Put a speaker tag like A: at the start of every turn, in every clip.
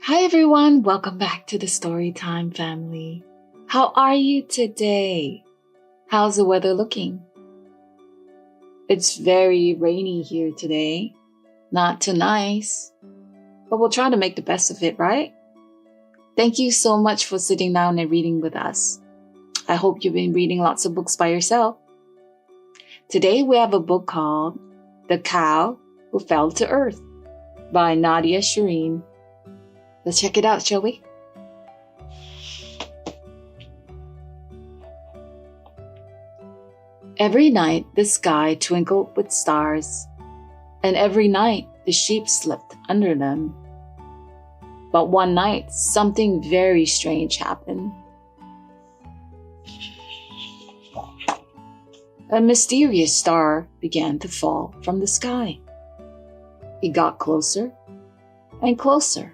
A: Hi everyone, welcome back to the Storytime family. How are you today? How's the weather looking? It's very rainy here today. Not too nice, but we'll try to make the best of it, right? Thank you so much for sitting down and reading with us. I hope you've been reading lots of books by yourself. Today we have a book called The Cow Who Fell to Earth by Nadia Shireen. Let's check it out, shall we? Every night the sky twinkled with stars, and every night the sheep slept under them. But one night something very strange happened. A mysterious star began to fall from the sky. It got closer and closer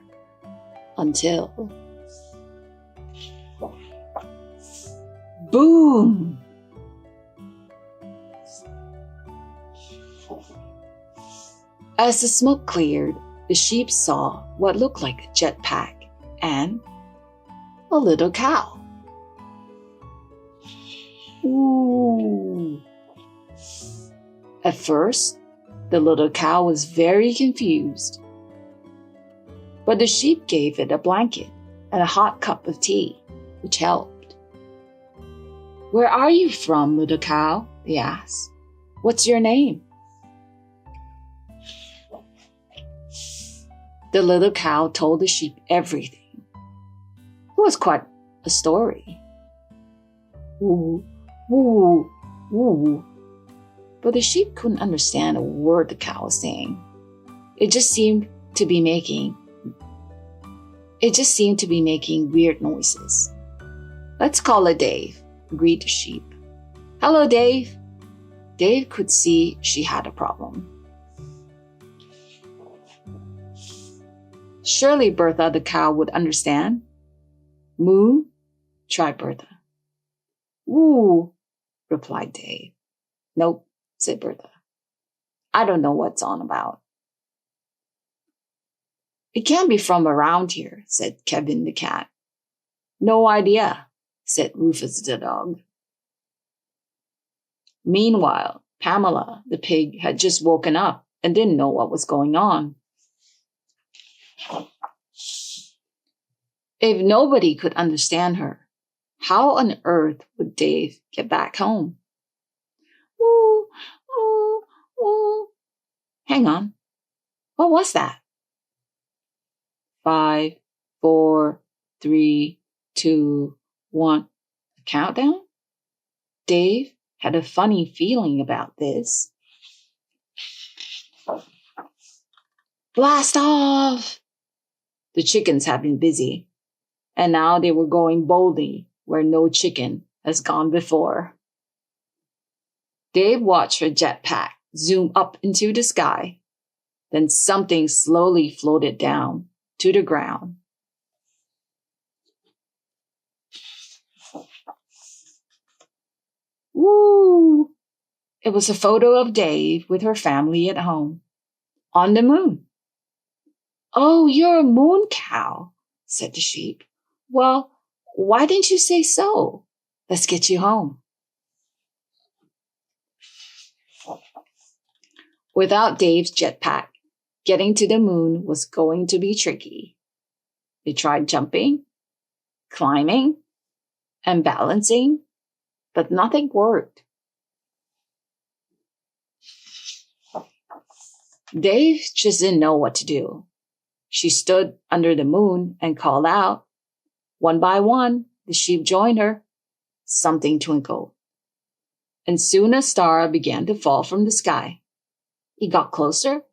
A: until boom! As the smoke cleared, the sheep saw what looked like a jetpack and a little cow. Ooh! At first, the little cow was very confused. But the sheep gave it a blanket and a hot cup of tea, which helped. "Where are you from, little cow?" they asked. "What's your name?" The little cow told the sheep everything. It was quite a story. Woo, woo, woo. But the sheep couldn't understand a word the cow was saying. It just seemed to be making weird noises. "Let's call it Dave," agreed the sheep. "Hello, Dave." Dave could see she had a problem. "Surely Bertha the cow would understand." "Moo," tried Bertha. "Woo," replied Dave. "Nope," said Bertha. "I don't know what's on about." "It can't be from around here," said Kevin the cat. "No idea," said Rufus the dog. Meanwhile, Pamela the pig had just woken up and didn't know what was going on. If nobody could understand her, how on earth would Dave get back home? Woo, woo, woo. Hang on. What was that? 5, 4, 3, 2, 1. A countdown? Dave had a funny feeling about this. Blast off! The chickens had been busy, and now they were going boldly where no chicken has gone before. Dave watched her jetpack zoom up into the sky. Then something slowly floated down to the ground. Woo! It was a photo of Dave with her family at home, on the moon. "Oh, you're a moon cow," said the sheep. "Well, why didn't you say so? Let's get you home." Without Dave's jetpack, getting to the moon was going to be tricky. They tried jumping, climbing, and balancing, but nothing worked. Dave just didn't know what to do. She stood under the moon and called out. One by one, the sheep joined her. Something twinkled. And soon a star began to fall from the sky. It got closer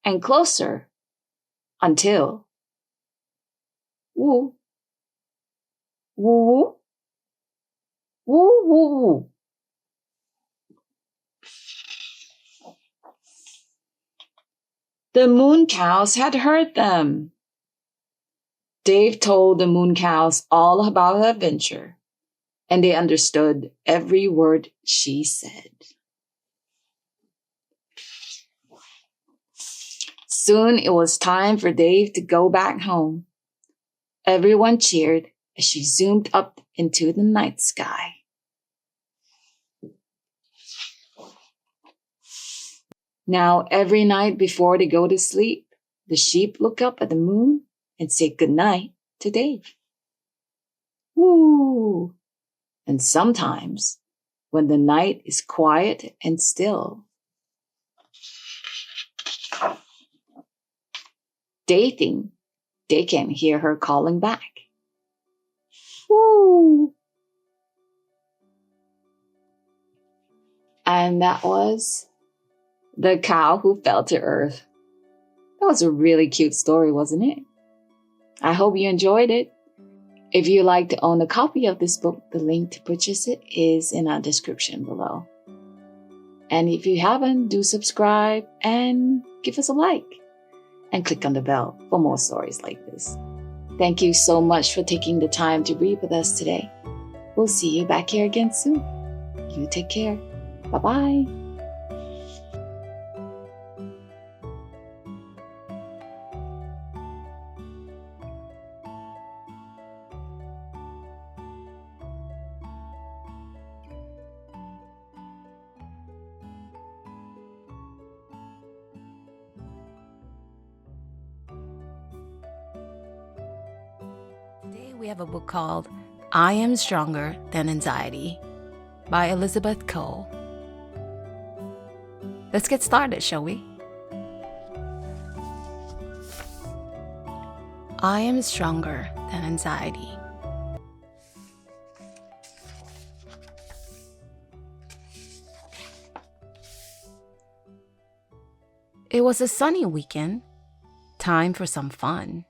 A: and closer until woo, woo, woo, woo, woo, woo. The moon cows had heard them. Dave told the moon cows all about her adventure, and they understood every word she said. Soon it was time for Dave to go back home. Everyone cheered as she zoomed up into the night sky. Now, every night before they go to sleep, the sheep look up at the moon and say goodnight to Dave. Woo! And sometimes, when the night is quiet and still, they think they can hear her calling back. Woo! And that was The Cow Who Fell to Earth. That was a really cute story, wasn't it? I hope you enjoyed it. If you'd like to own a copy of this book, the link to purchase it is in our description below. And if you haven't, do subscribe and give us a like. And click on the bell for more stories like this. Thank you so much for taking the time to read with us today. We'll see you back here again soon. You take care. Bye-bye.
B: Today we have a book called I Am Stronger Than Anxiety by Elizabeth Cole. Let's get started, shall we? I am stronger than anxiety. It was a sunny weekend. Time for some fun.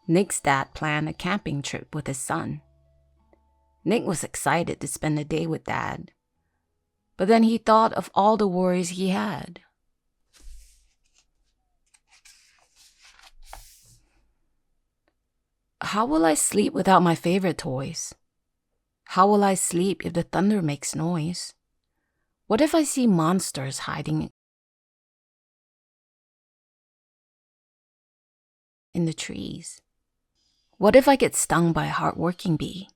B: Nick's dad planned a camping trip with his son. Nick was excited to spend the day with Dad, but then he thought of all the worries he had. How will I sleep without my favorite toys? How will I sleep if the thunder makes noise? What if I see monsters hiding in the trees? What if I get stung by a hard-working bee?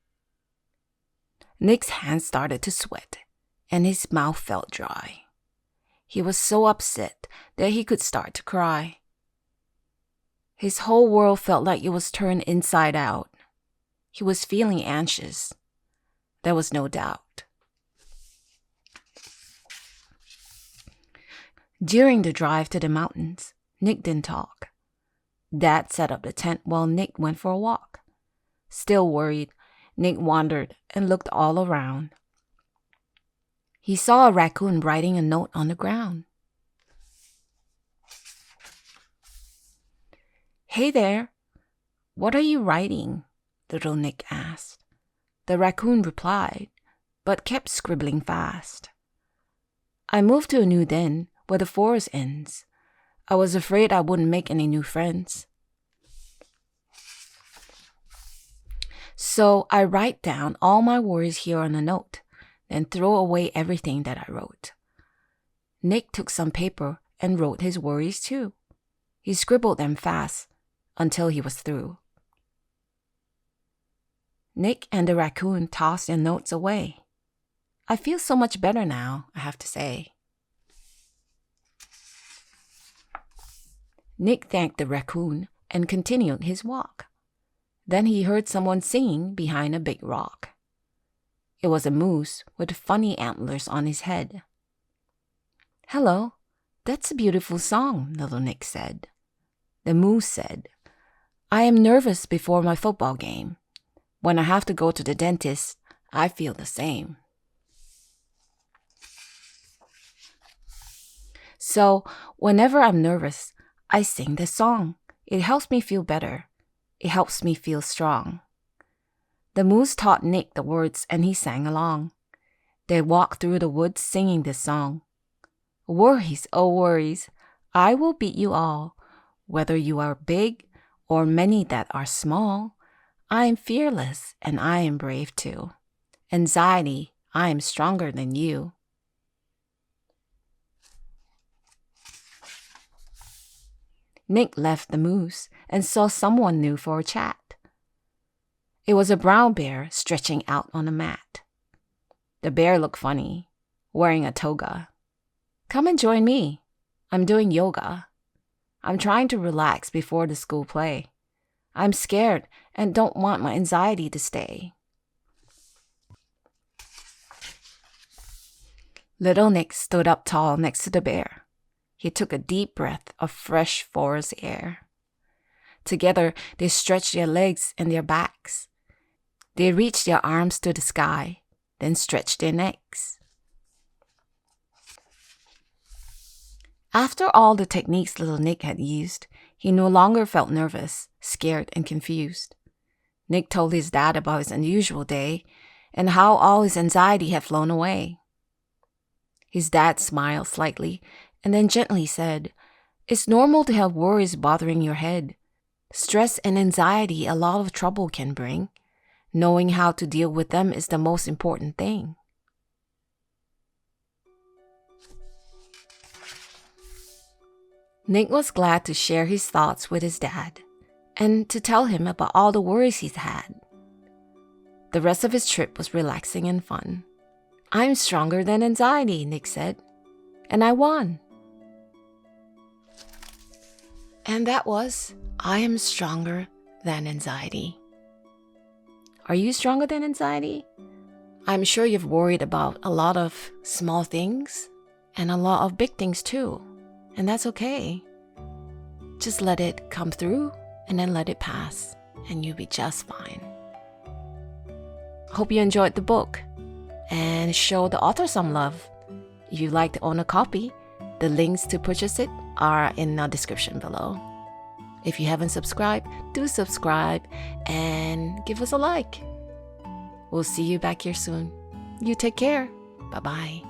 B: Nick's hands started to sweat, and his mouth felt dry. He was so upset that he could start to cry. His whole world felt like it was turned inside out. He was feeling anxious. There was no doubt. During the drive to the mountains, Nick didn't talk. Dad set up the tent while Nick went for a walk. Still worried, Nick wandered and looked all around. He saw a raccoon writing a note on the ground. "Hey there, what are you writing?" little Nick asked. The raccoon replied, but kept scribbling fast. "I moved to a new den where the forest ends. I was afraid I wouldn't make any new friends. So I write down all my worries here on a note, then throw away everything that I wrote." Nick took some paper and wrote his worries too. He scribbled them fast until he was through. Nick and the raccoon tossed their notes away. "I feel so much better now, I have to say." Nick thanked the raccoon and continued his walk. Then he heard someone singing behind a big rock. It was a moose with funny antlers on his head. "Hello, that's a beautiful song," little Nick said. The moose said, "I am nervous before my football game. When I have to go to the dentist, I feel the same." So, whenever I'm nervous, I sing this song. It helps me feel better. It helps me feel strong. The moose taught Nick the words and he sang along. They walked through the woods singing this song. "Worries, oh worries, I will beat you all. Whether you are big or many that are small, I am fearless and I am brave too. Anxiety, I am stronger than you." Nick left the moose and saw someone new for a chat. It was a brown bear stretching out on a mat. The bear looked funny, wearing a toga. Come and join me. I'm doing yoga. I'm trying to relax before the school play. I'm scared and don't want my anxiety to stay. Little Nick stood up tall next to the bear. He took a deep breath of fresh forest air. Together, they stretched their legs and their backs. They reached their arms to the sky, then stretched their necks. After all the techniques little Nick had used, he no longer felt nervous, scared, and confused. Nick told his dad about his unusual day and how all his anxiety had flown away. His dad smiled slightly and then gently said, "It's normal to have worries bothering your head. Stress and anxiety a lot of trouble can bring. Knowing how to deal with them is the most important thing." Nick was glad to share his thoughts with his dad and to tell him about all the worries he's had. The rest of his trip was relaxing and fun. "I'm stronger than anxiety," Nick said, "and I won." And that was I Am Stronger Than Anxiety. Are you stronger than anxiety? I'm sure you've worried about a lot of small things and a lot of big things too, and that's okay. Just let it come through and then let it pass, and you'll be just fine. Hope you enjoyed the book and show the author some love. If you'd like to own a copy, the links to purchase it are in the description below. If you haven't subscribed, do subscribe and give us a like. We'll see you back here soon. You take care. Bye-bye.